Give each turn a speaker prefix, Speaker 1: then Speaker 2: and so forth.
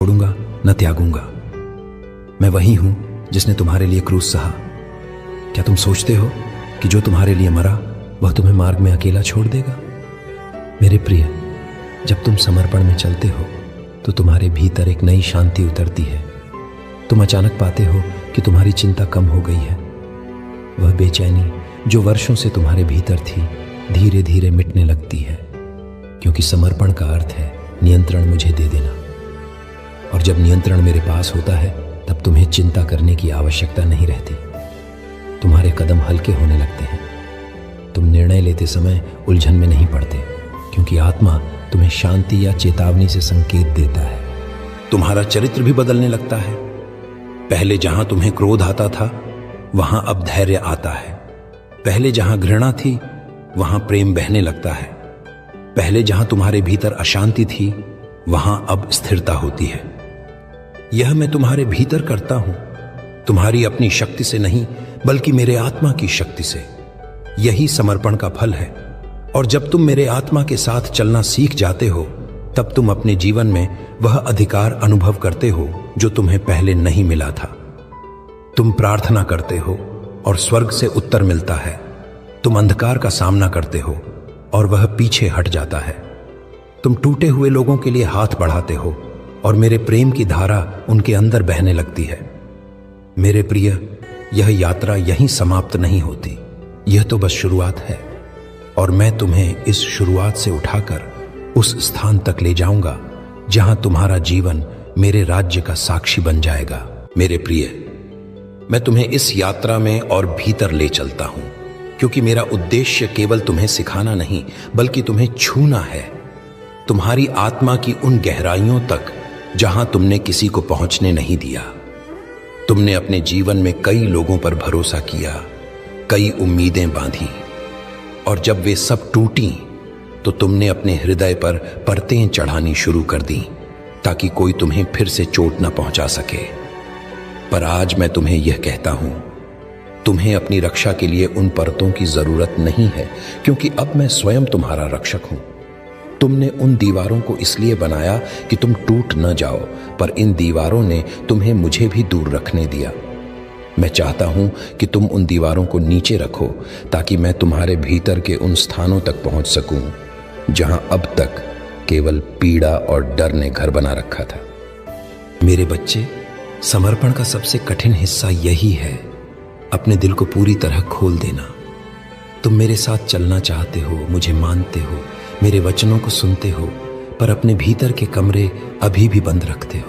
Speaker 1: छोड़ूंगा न त्यागूंगा। मैं वही हूं जिसने तुम्हारे लिए क्रूस सहा। क्या तुम सोचते हो कि जो तुम्हारे लिए मरा वह तुम्हें मार्ग में अकेला छोड़ देगा? मेरे प्रिय, जब तुम समर्पण में चलते हो तो तुम्हारे भीतर एक नई शांति उतरती है। तुम अचानक पाते हो कि तुम्हारी चिंता कम हो गई है। वह बेचैनी जो वर्षों से तुम्हारे भीतर थी धीरे धीरे मिटने लगती है, क्योंकि समर्पण का अर्थ है नियंत्रण मुझे दे देना। और जब नियंत्रण मेरे पास होता है तब तुम्हें चिंता करने की आवश्यकता नहीं रहती। तुम्हारे कदम हल्के होने लगते हैं। तुम निर्णय लेते समय उलझन में नहीं पड़ते, क्योंकि आत्मा तुम्हें शांति या चेतावनी से संकेत देता है। तुम्हारा चरित्र भी बदलने लगता है। पहले जहां तुम्हें क्रोध आता था वहां अब धैर्य आता है। पहले जहां घृणा थी वहां प्रेम बहने लगता है। पहले जहां तुम्हारे भीतर अशांति थी वहां अब स्थिरता होती है। यह मैं तुम्हारे भीतर करता हूं, तुम्हारी अपनी शक्ति से नहीं बल्कि मेरे आत्मा की शक्ति से। यही समर्पण का फल है। और जब तुम मेरे आत्मा के साथ चलना सीख जाते हो तब तुम अपने जीवन में वह अधिकार अनुभव करते हो जो तुम्हें पहले नहीं मिला था। तुम प्रार्थना करते हो और स्वर्ग से उत्तर मिलता है। तुम अंधकार का सामना करते हो और वह पीछे हट जाता है। तुम टूटे हुए लोगों के लिए हाथ बढ़ाते हो और मेरे प्रेम की धारा उनके अंदर बहने लगती है। मेरे प्रिय, यह यात्रा यहीं समाप्त नहीं होती। यह तो बस शुरुआत है, और मैं तुम्हें इस शुरुआत से उठाकर उस स्थान तक ले जाऊंगा जहां तुम्हारा जीवन मेरे राज्य का साक्षी बन जाएगा। मेरे प्रिय, मैं तुम्हें इस यात्रा में और भीतर ले चलता हूं, क्योंकि मेरा उद्देश्य केवल तुम्हें सिखाना नहीं बल्कि तुम्हें छूना है, तुम्हारी आत्मा की उन गहराइयों तक जहां तुमने किसी को पहुंचने नहीं दिया। तुमने अपने जीवन में कई लोगों पर भरोसा किया, कई उम्मीदें बांधी, और जब वे सब टूटी तो तुमने अपने हृदय पर परतें चढ़ानी शुरू कर दी ताकि कोई तुम्हें फिर से चोट न पहुंचा सके। पर आज मैं तुम्हें यह कहता हूं, तुम्हें अपनी रक्षा के लिए उन परतों की जरूरत नहीं है, क्योंकि अब मैं स्वयं तुम्हारा रक्षक हूं। तुमने उन दीवारों को इसलिए बनाया कि तुम टूट न जाओ, पर इन दीवारों ने तुम्हें मुझे भी दूर रखने दिया। मैं चाहता हूं कि तुम उन दीवारों को नीचे रखो ताकि मैं तुम्हारे भीतर के उन स्थानों तक पहुंच सकूं जहां अब तक केवल पीड़ा और डर ने घर बना रखा था। मेरे बच्चे, समर्पण का सबसे कठिन हिस्सा यही है, अपने दिल को पूरी तरह खोल देना। तुम मेरे साथ चलना चाहते हो, मुझे मानते हो, मेरे वचनों को सुनते हो, पर अपने भीतर के कमरे अभी भी बंद रखते हो।